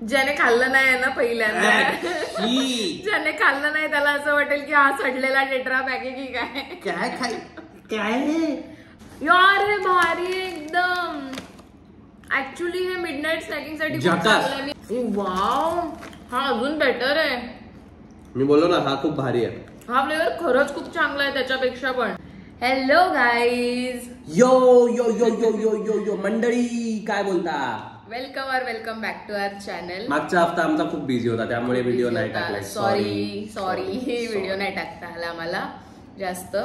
ज्याने खाल्लं नाही ना पहिल्यांदा, ज्याने खाल्लं नाही त्याला असं वाटेल की हा सडलेला टेट्रा पॅक आहे की काय यार. हे भारी एकदम. ऍक्च्युली हे मिडनाईट स्नॅकिंग साठी वाव, हा अजून बेटर आहे. मी बोललो ना हा खूप भारी आहे. हा फ्लेवर खरंच खूप चांगला आहे त्याच्यापेक्षा पण. हॅलो गाईज, यो यो यो यो यो यो यो मंडळी, काय बोलता? Welcome back to our channel. मागचा हफ्ता आमचा खूप बिझी होता त्यामुळे व्हिडिओ नाही टाकला. सॉरी व्हिडिओ नाही टाकता आला आम्हाला जास्त.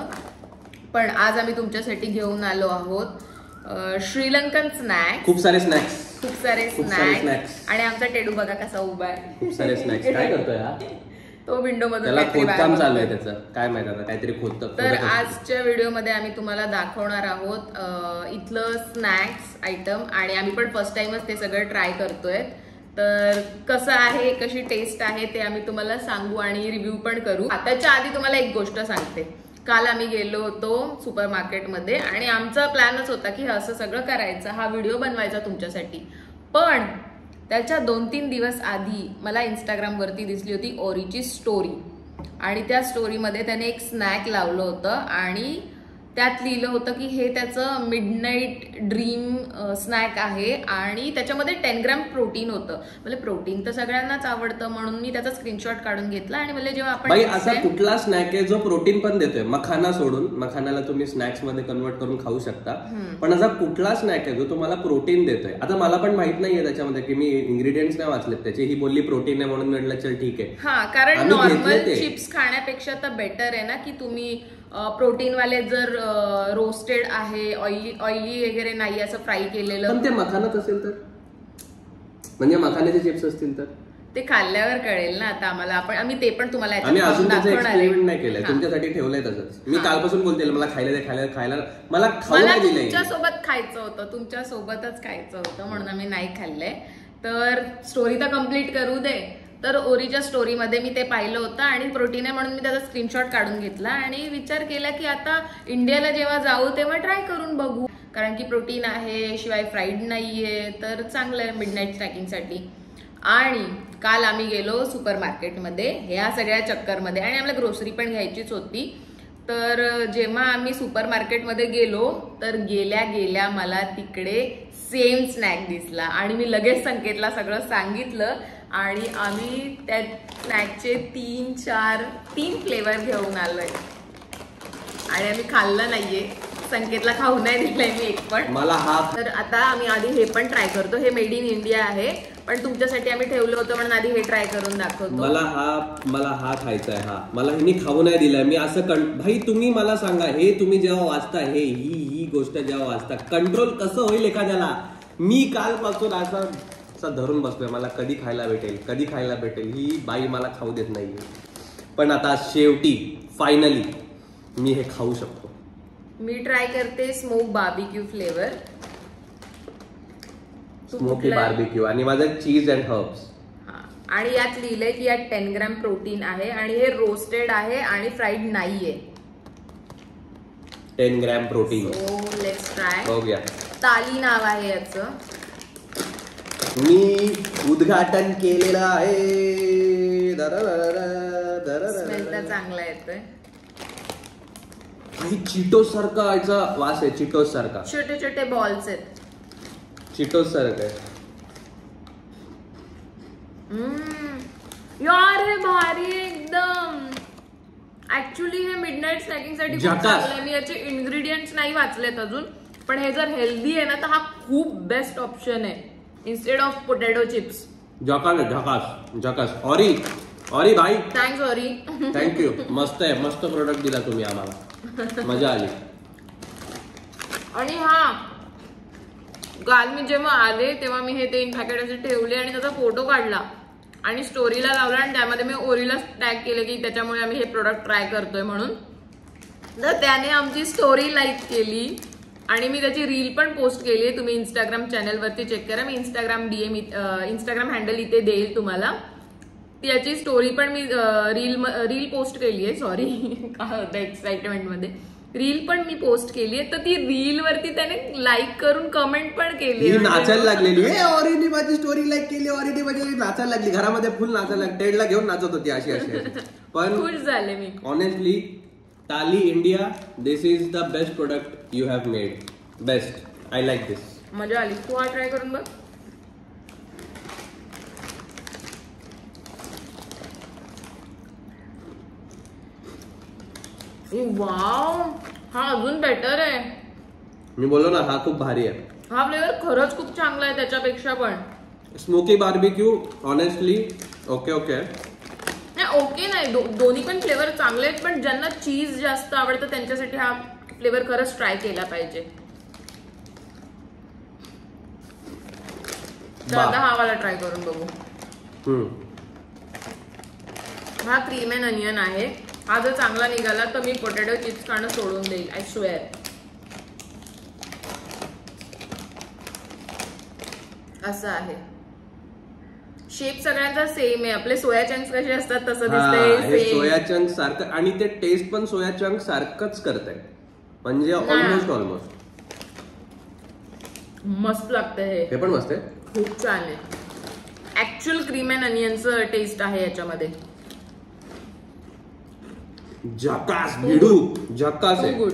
पण आज आम्ही तुमच्यासाठी घेऊन आलो आहोत श्रीलंकन स्नॅक्स. खूप सारे स्नॅक्स आणि आमचा टेडू बघा कसा उभा आहे. खूप सारे स्नॅक्स. काय करतोय हा? तो विंडो मधून त्याला खोदकाम चालू आहे त्याचं, काय माहिती आता काहीतरी खोदतं. तर आजच्या व्हिडिओमध्ये आम्ही तुम्हाला दाखवणार आहोत इथलं स्नॅक्स आयटम, आणि आम्ही पण फर्स्ट टाइमच ते सगळं ट्राय करतोय. तर कसं आहे, कशी टेस्ट आहे ते आम्ही तुम्हाला सांगू आणि रिव्ह्यू पण करू. त्याच्या आधी तुम्हाला एक गोष्ट सांगते. काल आम्ही गेलो होतो सुपर मार्केटमध्ये आणि आमचा प्लॅनच होता की असं सगळं करायचं, हा व्हिडिओ बनवायचा तुमच्यासाठी. पण त्याच्या 2-3 दिवस आधी मला इंस्टाग्रामवरती दिसली होती ओरीची स्टोरी, आणि त्या स्टोरीमध्ये त्याने एक स्नॅक लावलं होतं आणि त्यात लिहिलं होतं की हे त्याचं मिडनाईट ड्रीम स्नॅक आहे आणि त्याच्यामध्ये 10 ग्रॅम प्रोटीन होतं. म्हणजे प्रोटीन तर सगळ्यांनाच आवडतं म्हणून मी त्याचा स्क्रीनशॉट काढून घेतला. आणि म्हणजे जेव्हा आपण असा कुठला स्नॅक आहे जो प्रोटीन पण देतोय, मखाना सोडून, मखानाला तुम्ही स्नॅक्स मध्ये कन्वर्ट करून खाऊ शकता, पण असा कुठला स्नॅक आहे जो तुम्हाला प्रोटीन देतोय? आता मला पण माहित नाहीये त्याच्यामध्ये, की मी इन्ग्रेडियंट्स नाही वाचलेत त्याचे. ही बोलली प्रोटीन आहे म्हणून म्हटलं चल ठीक आहे. हा, कारण नॉर्मल चिप्स खाण्यापेक्षा तर बेटर आहे ना की तुम्ही प्रोटीन वाले जर रोस्टेड आहे, ऑइली वगैरे नाही असं फ्राय केलेलं. पण ते मखानात असेल तर, म्हणजे मखाण्याचे चिप्स असतील तर ते खाल्ल्यावर कळेल ना. आता आम्ही ते पण तुम्हाला आम्ही अजून त्याचं एक्सपेरिमेंट नाही केलंय, तुमच्यासाठी ठेवलंय तसंच. मी कालपासून बोलते मला मला तुमच्यासोबत खायचं होतं, तुमच्यासोबतच खायचं होतं म्हणून आम्ही नाही खाल्लंय. तर स्टोरी तर कम्प्लीट करू दे. तर ओरीच्या स्टोरीमध्ये मी ते पाहिलं होतं आणि प्रोटीन आहे म्हणून मी त्याचा स्क्रीनशॉट काढून घेतला आणि विचार केला की आता इंडियाला जेव्हा जाऊ तेव्हा ट्राय करून बघू, कारण की प्रोटीन आहे, शिवाय फ्राईड नाहीये, तर चांगलं आहे मिडनाईट स्नॅकिंगसाठी. आणि काल आम्ही गेलो सुपर मार्केटमध्ये ह्या सगळ्या चक्करमध्ये, आणि आम्हाला ग्रोसरी पण घ्यायचीच होती. तर जेव्हा आम्ही सुपर मार्केटमध्ये गेलो तर गेल्या मला तिकडे सेम स्नॅक दिसला आणि मी लगेच संकेतला सगळं सांगितलं आणि आम्ही त्या स्नॅकचे 3 फ्लेवर घेऊन आलोय आणि आम्ही खाल्लं नाहीये. संकेतला खाऊ नाही दिलंय मी एक पण. मला हा. तर आता आम्ही आधी हे पण ट्राय करतो. हे मेड इन इंडिया आहे पण तुमच्यासाठी आम्ही ठेवलं होतं म्हणून आधी हे ट्राय करून दाखवतो. मला हा खायचा आहे. हा मला मी खाऊ नाही दिलाय. मी असं भाई तुम्ही मला सांगा, हे तुम्ही जेव्हा वाचता, ही गोष्ट जेव्हा वाचता, कंट्रोल कसं होईल एखाद्याला? मी कालपासून असं धरून बसलोय, मला कधी खायला भेटेल ही बाई मला खाऊ देत नाहीये. पण आता शेवटी फायनली मी हे खाऊ शकतो. मी ट्राय करते smoke barbecue flavour. Smoky barbecue आणि माझं चीज अँड हर्ब्स. आणि यात लिहिलंय की यात 10 ग्रॅम प्रोटीन आहे आणि हे रोस्टेड आहे आणि फ्राईड नाहीये. 10 gram protein. So let's try. बघूया. ताली नाव आहे याचं. मी उद्घाटन केलेलं आहे. स्मेल तर चांगला येतोय. चिटोस सारखा याचा वास आहे. चिटोस सारखा छोटे छोटे बॉल्स आहेत. चिटोस सारखं आहे. यार हे भारी एकदम. ऍक्च्युली हे मिडनाईट स्नॅकिंग साठी खूप चांगलं आहे. मी याचे इन्ग्रेडियंट्स नाही वाचलेत अजून, पण हे जर हेल्दी आहे ना तर हा खूप बेस्ट ऑप्शन आहे इन्स्टेड ऑफ पोटॅटो चिप्स. झकास. ऑरी भाई, थँक्स ऑरी. थँक्यू. मस्त आहे, मस्त प्रोडक्ट दिला तुम्ही आम्हाला, मजा आली. आणि हा काल मी जेव्हा आले तेव्हा मी हे 3 पॅकेट असे ठेवले आणि त्याचा फोटो काढला आणि स्टोरीला लावला आणि त्यामध्ये मी ओरीला टॅग केलं की त्याच्यामुळे आम्ही हे प्रोडक्ट ट्राय करतोय म्हणून. तर त्याने आमची स्टोरी लाईक केली आणि मी त्याची रील पण पोस्ट केली आहे. तुम्ही इंस्टाग्राम चॅनलवरती चेक करा. मी इंस्टाग्राम हँडल इथे देईल तुम्हाला. त्याची स्टोरी पण मी रील पोस्ट केली आहे. सॉरी काय होतं एक्साइटमेंट मध्ये. रील पण मी पोस्ट केली आहे, तर ती रील वरती त्याने लाईक करून कमेंट पण केली. ही नाचायला लागलेली, ऑरेंज माझी स्टोरी लाईक केली, ऑरेंज माझी नाचायला लागली, घरामध्ये फुल नाचायला लागली, टेडला घेऊन नाचत होती अशी अशी. पण खुश झाले मी. Honestly Tali India, this is the best product you have made. Best. I like this. मजा आली. तू हा ट्राय करून बघ. वाव, हा अजून बेटर आहे. मी बोललो ना हा खूप भारी आहे. हा फ्लेवर खरंच खूप चांगला आहे त्याच्यापेक्षा पण. Smoky barbecue honestly okay okay. नाही ओके नाही, दोन्ही पण फ्लेवर चांगले आहेत, पण ज्यांना चीज जास्त आवडतं त्यांच्यासाठी हा फ्लेवर खरंच ट्राय केला पाहिजे. तर आता हा वाला ट्राय करून बघू. हा क्रीम अँड अनियन आहे. हा जर चांगला निघाला तर मी पोटॅटो चिप्स खाणं सोडून देईल, आय स्वेअर. असं आहे. शेप सगळ्यांचा सेम आहे. आपले सोया चंक्स कसे असतात तसं दिसतंय. सोया चंक सारखं, आणि ते टेस्ट पण सोया चंक सारखंच करतंय, म्हणजे ऑलमोस्ट मस्त लागतंय. हे पण मस्त आहे, खूप छान आहे. ऍक्च्युअल क्रीम अँड अनियनचं टेस्ट आहे याच्यामध्ये. झकास भिडू, झकास आहे. गुड.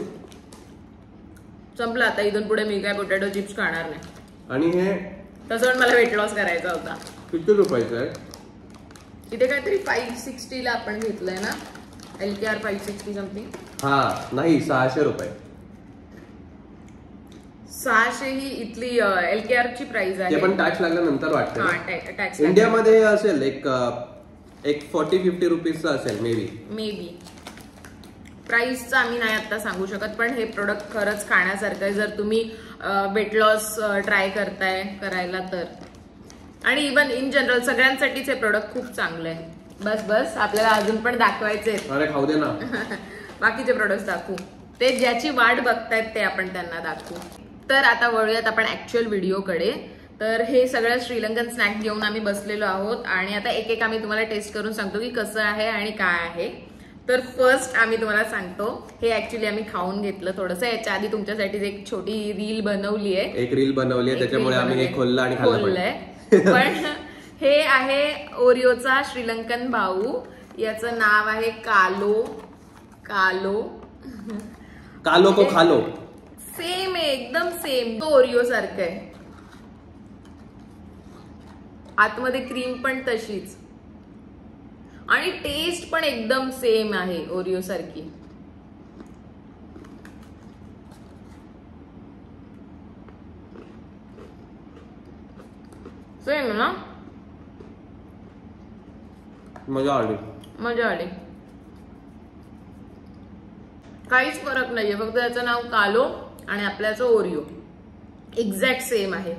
संपलं आता. इथून पुढे मी काय पोटॅटो चिप्स खाणार नाही. आणि हे तसं पण मला वेट लॉस करायचा होता. किती रुपयाचं आहे? इथे काहीतरी 560 ला आपण घेतलंय ना, LKR 560 समथिंग. हा नाही, 600 रुपये. 600 ही इथली LKR ची प्राइस आहे. ते पण टॅक्स लागल्यानंतर वाटतं. हा टॅक्स. इंडियामध्ये असेल एक 40-50 रुपीजचं असेल मे बी. प्राइसचं आम्ही नाही आता सांगू शकत, पण हे प्रोडक्ट खरंच खाण्यासारखं आहे जर तुम्ही वेट लॉस ट्राय करताय करायला तर. आणि इव्हन इन जनरल सगळ्यांसाठीच हे प्रोडक्ट खूप चांगलं आहे. बस आपल्याला अजून पण दाखवायचे. अरे खाऊ दे ना. बाकीचे प्रोडक्ट दाखवू. ते ज्याची वाट बघतायत ते आपण त्यांना दाखवू. तर आता वळूयात आपण ऍक्च्युअल व्हिडिओकडे. तर हे सगळं श्रीलंकन स्नॅक घेऊन आम्ही बसलेलो आहोत आणि आता एक एक आम्ही तुम्हाला टेस्ट करून सांगतो की कसं आहे आणि काय आहे. तर फर्स्ट आम्ही तुम्हाला सांगतो, हे ऍक्च्युअली आम्ही खाऊन घेतलं थोडंसं. याच्या आधी तुमच्यासाठी एक छोटी रील बनवली आहे, त्याच्यामुळे आम्ही हे खोललं आणि खाल्लंय. पण हे आहे ओरिओचा श्रीलंकन भाऊ. याचं नाव आहे कालो को खालो. सेम आहे, एकदम सेम. तो ओरिओ सारखं आहे. आतमध्ये क्रीम पण तशीच आणि टेस्ट पण एकदम सेम आहे ओरिओ सारखी. सेम ना. मजा आली. काहीच फरक नाहीये, फक्त याचं नाव कालो आणि आपल्याचं ओरिओ एक्झॅक्ट सेम आहे.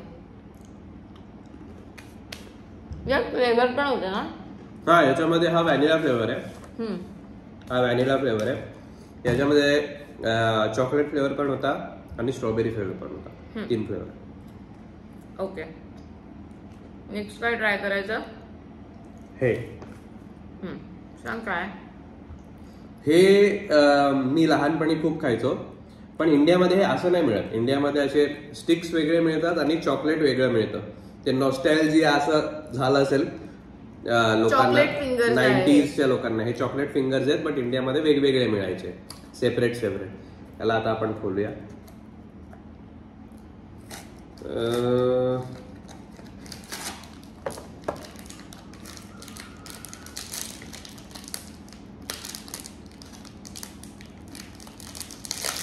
या फ्लेवर पण होते ना. हा, याच्यामध्ये हा व्हॅनिला फ्लेवर आहे. याच्यामध्ये चॉकलेट फ्लेवर पण होता आणि स्ट्रॉबेरी फ्लेवर पण होता. 3 फ्लेवर. ओके, नेक्स्ट काय ट्राय करायचं? हे सांग काय. हे मी लहानपणी खूप खायचो, पण इंडियामध्ये हे असं नाही मिळत. इंडियामध्ये असे स्टिक्स वेगळे मिळतात आणि चॉकलेट वेगळं मिळतं. ते नॉस्टॅल्जिया असं झालं असेल लोकांना, 90sच्या लोकांना. हे चॉकलेट फिंगर्स आहेत, बट इंडियामध्ये वेगवेगळे मिळायचे, सेपरेट. याला आता आपण खोलूया.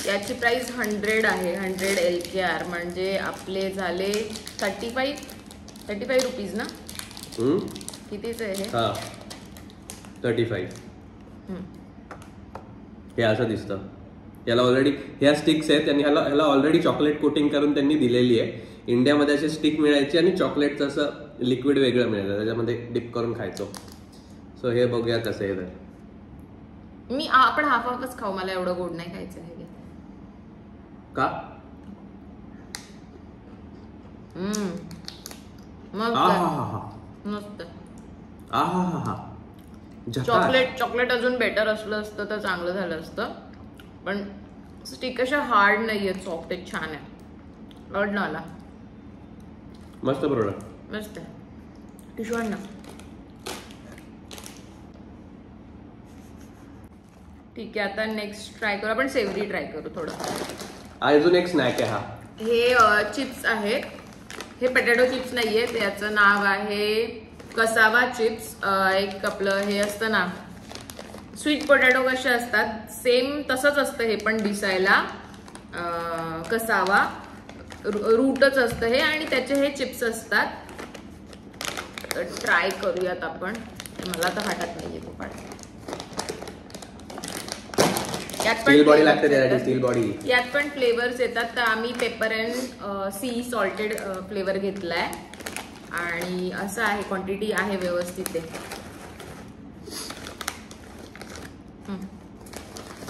याची प्राइस 100 आहे. 100 LKR म्हणजे आपले झाले 35 रुपीज ना. कितीच आहे हे? 35. हे असं दिसतं. याला ऑलरेडी ह्या स्टिक्स आहेत, त्यांनी ह्याला ऑलरेडी चॉकलेट कोटिंग करून त्यांनी दिलेली आहे. इंडियामध्ये असे स्टिक मिळायचे आणि चॉकलेटचं असं लिक्विड वेगळं मिळायचं, त्याच्यामध्ये डिप करून खायचो. सो हे बघूया कसं आहे. तर आपण हाफच खाऊ, मला एवढं गोड नाही खायचं आहे. का? मस्त. झकास. चॉकलेट अजून बेटर असलं असतं तर चांगलं झालं असतं, पण स्टिक अशा हार्ड नाहीये, सॉफ्ट आहे, छान आहे. आवडला मला. मस्त प्रोडक्ट. मस्त आहे. टिश्यू आण ना. ठीक आहे, आता नेक्स्ट ट्राय करू आपण. सेवरी ट्राय करू थोडं. अजून एक स्नॅक आहे हा. हे चिप्स आहेत. हे पटॅटो चिप्स नाहीये, त्याचं नाव आहे कसावा चिप्स. एक आपलं हे असतं ना स्वीट पोटॅटो कसे असतात सेम तसंच असतं हे पण दिसायला. कसावा रूटच असतं हे आणि त्याचे हे चिप्स असतात. तर ट्राय करूयात आपण. मला तर हातात नाहीये खूप. स्टील बॉडी लागते त्यासाठी. Steel body. यात पण फ्लेवर्स येतात. तर आम्ही pepper and sea salted flavour घेतलाय आणि असं आहे, क्वांटिटी आहे व्यवस्थित आहे.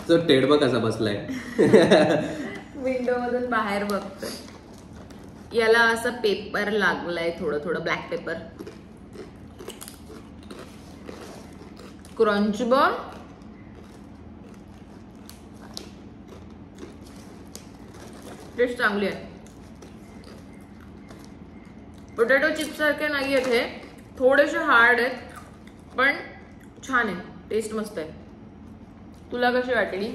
तर टेडबा कसा बसलाय विंडो मधून बाहेर बघतोय. याला असं पेपर लागलाय, थोडं थोडं black pepper. Crunch ball. Taste चांगली आहे. पोटॅटो चिप्स सारखे नाही आहेत हे, थोडेसे हार्ड आहेत पण छान आहे. टेस्ट मस्त आहे. तुला कशी वाटली?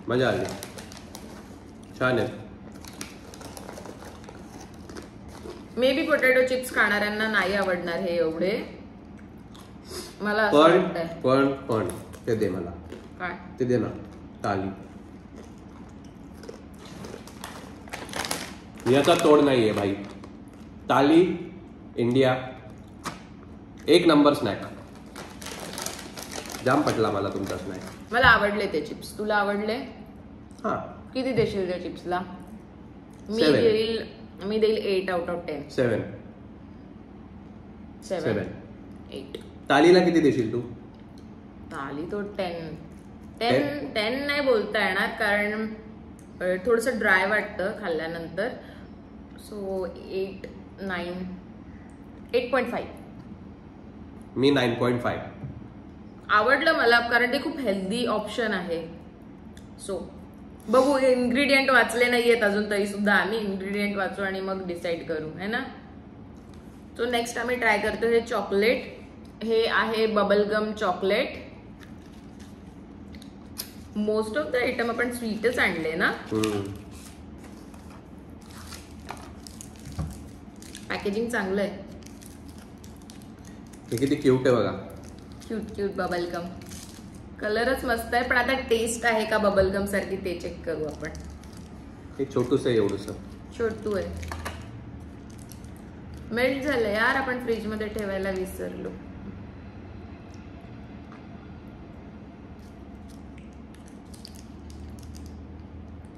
मजा आली. छान आहे. मे बी पोटॅटो चिप्स खाणाऱ्यांना नाही आवडणार हे एवढे. मला असं वाटतंय. पण ते दे मला. काय ते दे ना. ताली. याचा तोड नाहीये भाई. ताली इंडिया एक नंबर स्नॅक. जाम पटला मला तुमचा स्नॅक. मला आवडले ते चिप्स. तुला आवडले? हा. किती देशील त्या चिप्सला? मी 7. देईल 8 out of 10. 7. 8. तालीला किती देशील तू? ताली तो 10 नाही बोलता येणार कारण थोडस ड्राय वाटतं खाल्ल्यानंतर. सो 8, 9, 8.5. मी 9.5. आवडलं मला कारण ते खूप हेल्दी ऑप्शन आहे. सो बघू. इन्ग्रेडियंट वाचले नाहीयेत अजून तरी सुद्धा. आम्ही इन्ग्रेडियंट वाचू आणि मग डिसाईड करू है ना. सो नेक्स्ट आम्ही ट्राय करतो हे चॉकलेट. हे आहे bubblegum chocolate. Most of the item आपण स्वीटच आणले ना. पॅकेजिंग चांगलं आहे. हे किती क्यूट आहे बघा. Cute bubblegum. कलरच मस्त आहे पण आता टेस्ट आहे का बबलगम सारखी ते चेक करू आपण. हे छोटूस आहे एवढंस. छोटू आहे. मेल्ट झालं यार. आपण फ्रीज मध्ये ठेवायला विसरलो.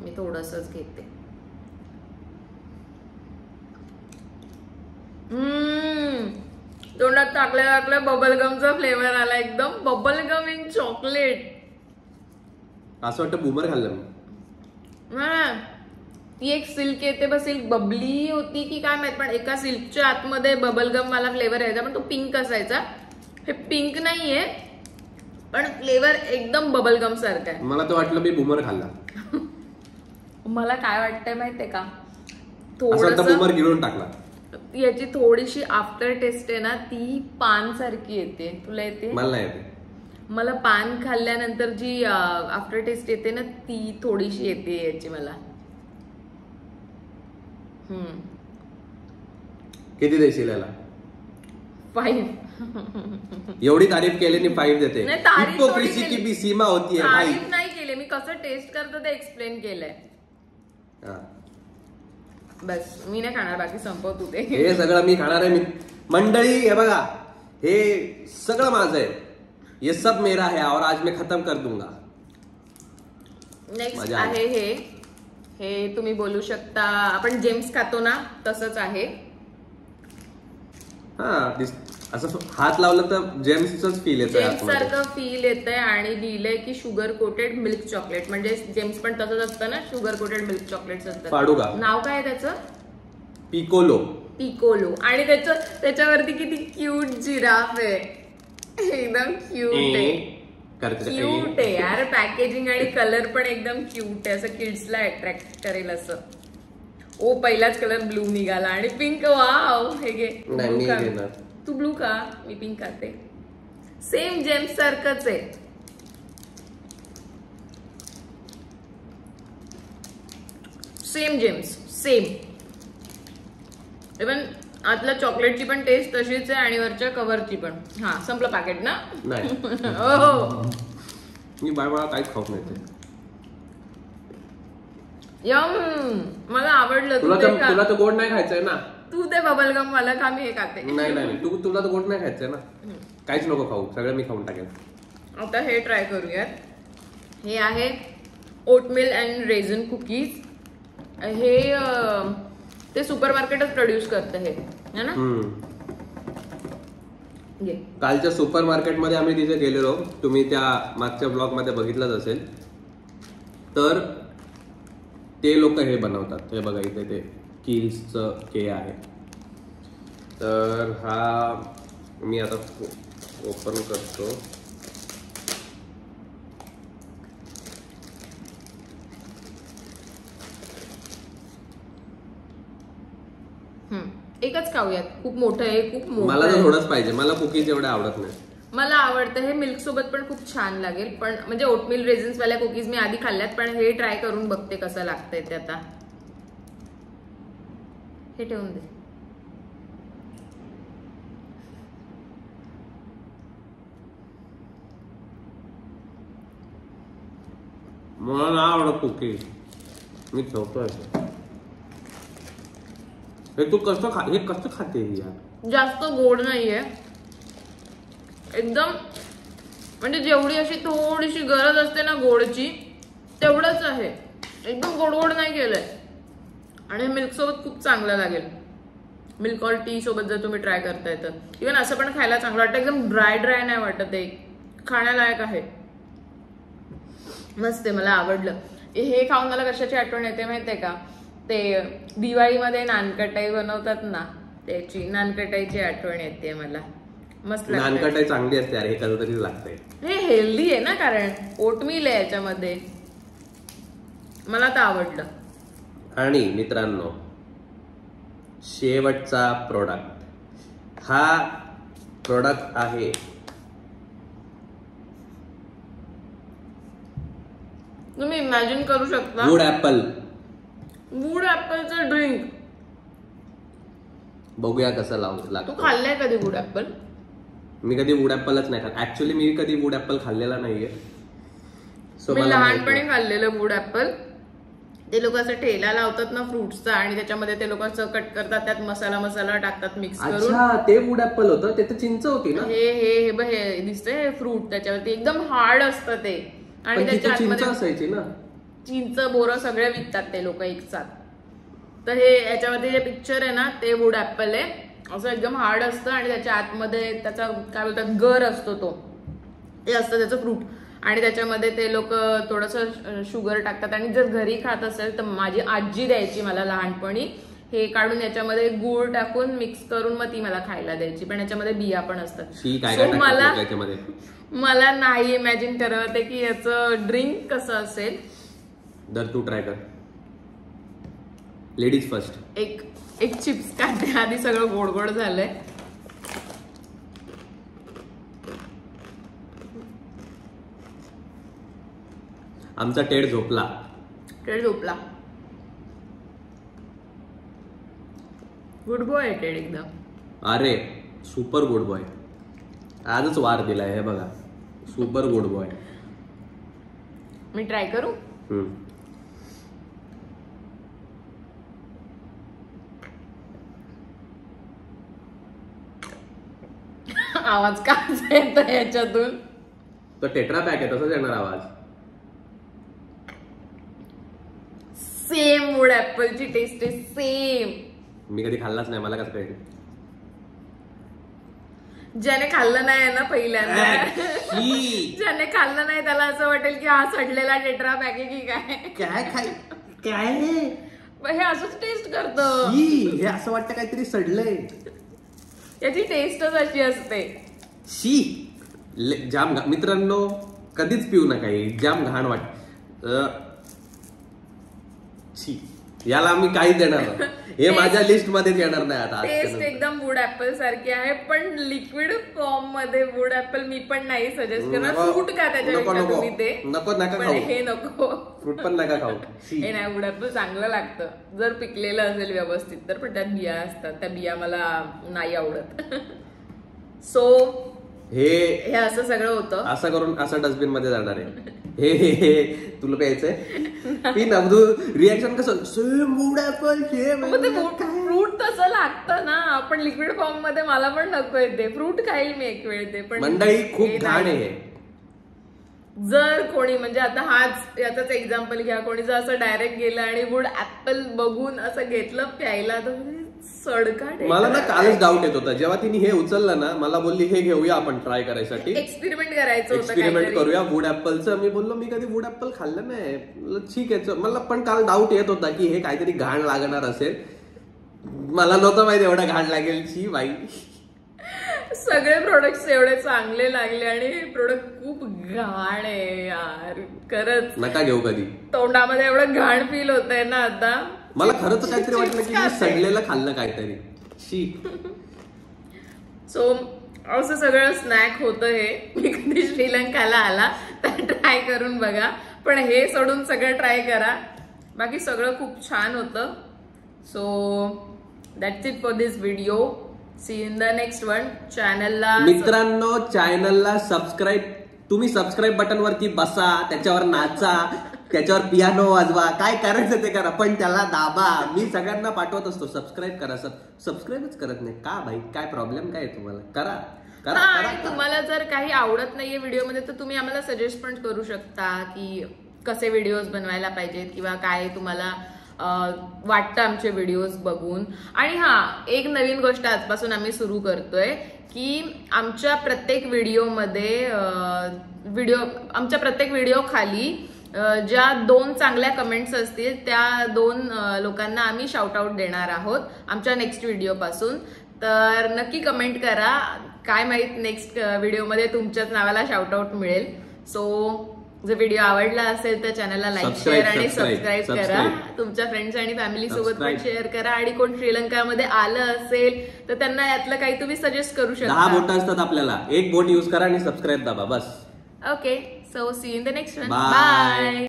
मी थोडंसंच घेते. तोंडात टाकल्या बबलगमचा फ्लेवर आला. एकदम बबलगम इन चॉकलेट. असं वाटतं बुमर खाल्लं मी. ती एक सिल्क येते बस. सिल्क बबली होती की काय माहित पण एका सिल्कच्या आतमध्ये बबलगम वाला फ्लेवर यायचा पण तो पिंक असायचा. हे पिंक नाहीये पण फ्लेवर एकदम बबलगम सारखा आहे. मला तर वाटलं मी बुमर खाल्ला. मला काय वाटतंय माहितीये का थोडंसं बुमर गिळून टाकला. याची थोडीशी आफ्टर टेस्ट आहे ना ती पान सारखी येते. तुला येते? मला नाही येते. मला पान खाल्ल्यानंतर जी आफ्टर टेस्ट येते ना ती थोडीशी येते याची मला. किती देशील याला? 5. एवढी तारीफ केली 5 देते. नाही, तारीफ हिपोक्रेसी थोडी की केली. भी सीमा होती है भाई. तारीफ नाही केली मी. कसं टेस्ट करतो ते एक्सप्लेन केलंय. बस मी नाही खाणार. बाकी संपव तू ते. हे सगळं मी खाणार आहे. मंडळी हे बघा हे सगळं माझं आहे. ये सब मेरा है और आज मैं खत्म कर दूंगा. नेक्स्ट आहे हे तुम्ही बोलू शकता. आपण जेम्स खातो ना तसंच आहे. असं हात लावलं तर जेम्सच फील येतं. जेम्स सारखं फील येतंय आणि लिहिलंय की शुगर कोटेड मिल्क चॉकलेट. म्हणजे जेम्स पण तसंच असतं ना. शुगर कोटेड मिल्क चॉकलेट असतं. पाडू का? नाव काय आहे त्याचं? पिकोलो. आणि त्याच्यावरती किती क्यूट जिराफ आहे. एकदम क्यूट आहे. क्यूट आहे यार, पॅकेजिंग आणि कलर पण एकदम क्यूट आहे, असं किड्सला अट्रॅक्ट करेल असं. ओ पहिलाच कलर ब्लू निघाला आणि पिंक. वाव, हे घे. तू ब्लू का, मी पिंक खाते. सेम जेम्स सारखंच आहे. Same James, same. इव्हन आतल्या चॉकलेटची पण टेस्ट तशीच आहे आणि वरच्या कव्हरची पण. हा, संपलं पॅकेट ना. नाही मी बाळा काहीच खाऊ नाही. यम, मला आवडलं. तुला तर गोड नाही खायचंय ना. तू दे बबलगम मला, का मी हे खाते. नाही तुला तर गोड नाही खायचंय ना. काहीच नको खाऊ, सगळं मी खाऊन टाकेल. आता हे ट्राय करूयात. हे आहे ओटमिल अँड रेझन कुकीज. हे ते सुपर मार्केटच प्रोड्यूस करतं हे, है ना. कालच्या सुपर मार्केट मध्ये आम्ही तिथे गेलेलो, तुम्ही त्या मागच्या ब्लॉग मध्ये बघितलंच असेल. तर ते लोक हे बनवतात. हे बघा इथे ते किल्सचं के आहे. तर हा मी आता ओपन करतो. एकच खाऊयात. खूप मोठं आहे, खूप मोठं. मला तर थोडंच पाहिजे, मला कुकीज एवढे आवडत नाही. मला आवडतं हे, मिल्क सोबत पण खूप छान लागेल. पण म्हणजे ओटमिल रेझन्स वाल्या कुकीज मी आधी खाल्ल्यात, पण हे ट्राय करून बघते कसं लागतंय ते. आता हे ठेवून दे. मला नाही आवडत कुकीज, मी ठेवतोय. हे तू कसं खाते यार. जास्त गोड नाहीये एकदम, म्हणजे जेवढी अशी थोडीशी गरज असते ना गोडची तेवढंच आहे. एकदम गोड नाही केलंय. आणि मिल्क सोबत खूप चांगलं लागेल. मिल्क और टी सोबत जर तुम्ही ट्राय करताय तर. इव्हन असं पण खायला चांगलं वाटतं. एकदम ड्राय नाही वाटत आहे, खाण्यालायक आहे. मस्त आहे, मला आवडलं. हे खाऊन मला कशाची आठवण येते माहितीये का, ते दिवाळीमध्ये नानकटाई बनवतात ना, त्याची नानकटाईची आठवण येते मला. मस्त लागते. नानकटाई चांगली असते यार, हे कधीतरी लागतंय. हे हेल्दी आहे ना, कारण ओटमील आहे याच्यामध्ये. मला तर आवडलं. आणि मित्रांनो, शेवटचा प्रोडक्ट, हा प्रोडक्ट आहे तुम्ही इमॅजिन करू शकता, वूड ऍपल. वूड ऍपलचं ड्रिंक. बघूया कसं लागतं. तू खाल्लंय कधी वूड ऍपल? मी कधी वूड ऍपलच नाही खात. ऍक्च्युअली मी कधी वूड ऍपल खाल्लेला नाहीये. मी लहानपणी खाल्लेलं वूड ऍपल. ते लोक असं ठेला लावतात ना फ्रुट्सचा, आणि त्याच्यामध्ये ते लोक असं कट करतात, त्यात मसाला टाकतात मिक्स करून. ते वूड ऍपल होतं, ते तर चिंच होती ना. हे दिसतंय फ्रूट, त्याच्यावरती एकदम हार्ड असतं ते. आणि त्याच्या आतमध्ये असायची ना चिंच बोरं सगळे विकतात ते लोक एक साथ. तर हे याच्यामध्ये जे पिक्चर आहे ना ते वूड ऍपल आहे. असं एकदम हार्ड असतं आणि त्याच्या आतमध्ये त्याचा काय बोलतात गर असतो, तो ते असतं त्याचं फ्रूट. आणि त्याच्यामध्ये ते लोक थोडंसं शुगर टाकतात. आणि जर घरी खात असेल तर माझी आजी द्यायची मला लहानपणी, हे काढून याच्यामध्ये गूळ टाकून मिक्स करून मग ती मला खायला द्यायची. पण याच्यामध्ये बिया पण असतात. मला नाही इमॅजिन करत आहे की याचं ड्रिंक कसं असेल. दर तू ट्राय कर. Ladies first. एक चिप्स काढते आधी, सगळं गोड गोड झालंय. आमचा टेड झोपला. गुड बॉय आहे टेड एकदम. अरे सुपर गुड बॉय. आजच वार दिलाय हे बघा. Super good boy. मी ट्राय करू. आवाज का येतो याच्यातून? तो टेट्रा पॅक आहे, तसंच येणार आवाज. सेम वूड ऍपलची टेस्ट आहे, सेम. मी कधी खाल्लाच नाही, मला कसं कळेल. ज्याने खाल्लं नाही ना पहिल्यांदा, ज्याने खाल्लं नाही त्याला असं वाटेल की हा सडलेला टेट्रा पॅक आहे की काय हे असंच टेस्ट करतं. हे असं वाटतं काहीतरी सडलंय. याची टेस्टच अशी असते. शी जाम. मित्रांनो, कधीच पिऊ नका, हे जाम घाण छी, याला मी काहीच देणार नाही. हे माझ्या लिस्ट मध्येच येणार नाही आता. टेस्ट एकदम वूड ऍपल सारखी आहे, पण लिक्विड फॉर्म मध्ये वूड ऍपल मी पण नाही सजेस्ट करणार. फ्रूट का त्याच्यापेक्षा तुम्ही ते नका खाऊ, हे नको, फ्रूट पण नका खाऊ. हे नाही, वूड ऍपल चांगलं लागतं जर पिकलेलं असेल व्यवस्थित तर, पण त्यात बिया असतात, त्या बिया मला नाही आवडत. सो हे असं सगळं होतं. असं करून असं डस्टबिन मध्ये जाणार आहे. हे तुला प्यायचंय मी नवदू रिॲक्शन कसं सेम वूड ऍपल फ्रूट तसं लागतं ना, पण लिक्विड फॉर्म मध्ये मला पण नको येते. फ्रूट खाईल मी एक वेळ ते, पण मंडळी खूप घाण आहे. जर कोणी म्हणजे आता हाच याचाच एक्झाम्पल घ्या, कोणी जर असं डायरेक्ट गेलं आणि वूड ऍपल बघून असं घेतलं प्यायला तर सडकाट. मला ना कालच डाऊट येत होता जेव्हा तिने हे उचललं ना, मला बोलली हे घेऊया आपण ट्राय करायसाठी, एक्सपेरिमेंट करायचं होतं, एक्सपेरिमेंट करूया वूड ऍपलचं. मी बोललो मी कधी वूड ऍपल खाल्लं नाही, ठीक आहे. मला पण काल डाऊट येत होता की हे काहीतरी घाण लागणार असेल. मला नव्हतं माहिती एवढं घाण लागेल. ची बाई, सगळे प्रोडक्ट्स एवढे चांगले लागले आणि हे प्रोडक्ट खूप घाण आहे यार, खरंच नका घेऊ कधी. तोंडामध्ये एवढं घाण फील होतंय ना आता. मला खरंच काहीतरी वाटलं की मी सडलेलं खाल्लं काहीतरी. सो असं सगळं स्नॅक होतं हे. मी कधी श्रीलंकाला आला तर ट्राय करून बघा, पण हे सोडून सगळं ट्राय करा. बाकी सगळं खूप छान होतं. So that's it for this video. See in the next one. चॅनलला मित्रांनो, चॅनलला सबस्क्राईब, तुम्ही सबस्क्राईब बटन वरती बसा, त्याच्यावर नाचा, त्याच्यावर पियानो वाजवा, काय करायचं ते करा, पण त्याला दाबा. मी सगळ्यांना पाठवत असतो सबस्क्राईब करा. सबस्क्राईबच करत नाही का बाई? काय प्रॉब्लेम काय तुम्हाला? करा करा. आणि तुम्हाला जर काही आवडत नाहीये व्हिडिओमध्ये तर तुम्ही आम्हाला सजेस्ट पण करू शकता की कसे व्हिडिओज बनवायला पाहिजेत किंवा काय तुम्हाला वाटतं आमचे व्हिडिओज बघून. आणि एक नवीन गोष्ट आजपासून आम्ही सुरू करतोय की आमच्या प्रत्येक व्हिडिओ खाली ज्या 2 चांगल्या कमेंट्स असतील त्या 2 लोकांना आम्ही शाउट आउट देणार आहोत आमच्या नेक्स्ट व्हिडिओ पासून. तर नक्की कमेंट करा. काय माहित नेक्स्ट व्हिडिओमध्ये तुमच्याच नावाला शाउट आउट मिळेल. सो जर व्हिडिओ आवडला असेल तर चॅनलला लाईक, शेअर आणि सबस्क्राईब करा. तुमच्या फ्रेंड्स आणि फॅमिली सोबत पण शेअर करा. आणि कोण श्रीलंकामध्ये आलं असेल तर त्यांना यातलं काही तुम्ही सजेस्ट करू शकता. 10 बोट असतात आपल्याला, 1 बोट यूज करा आणि सबस्क्राईब दाबा बस. Okay, so see in the next one. Bye.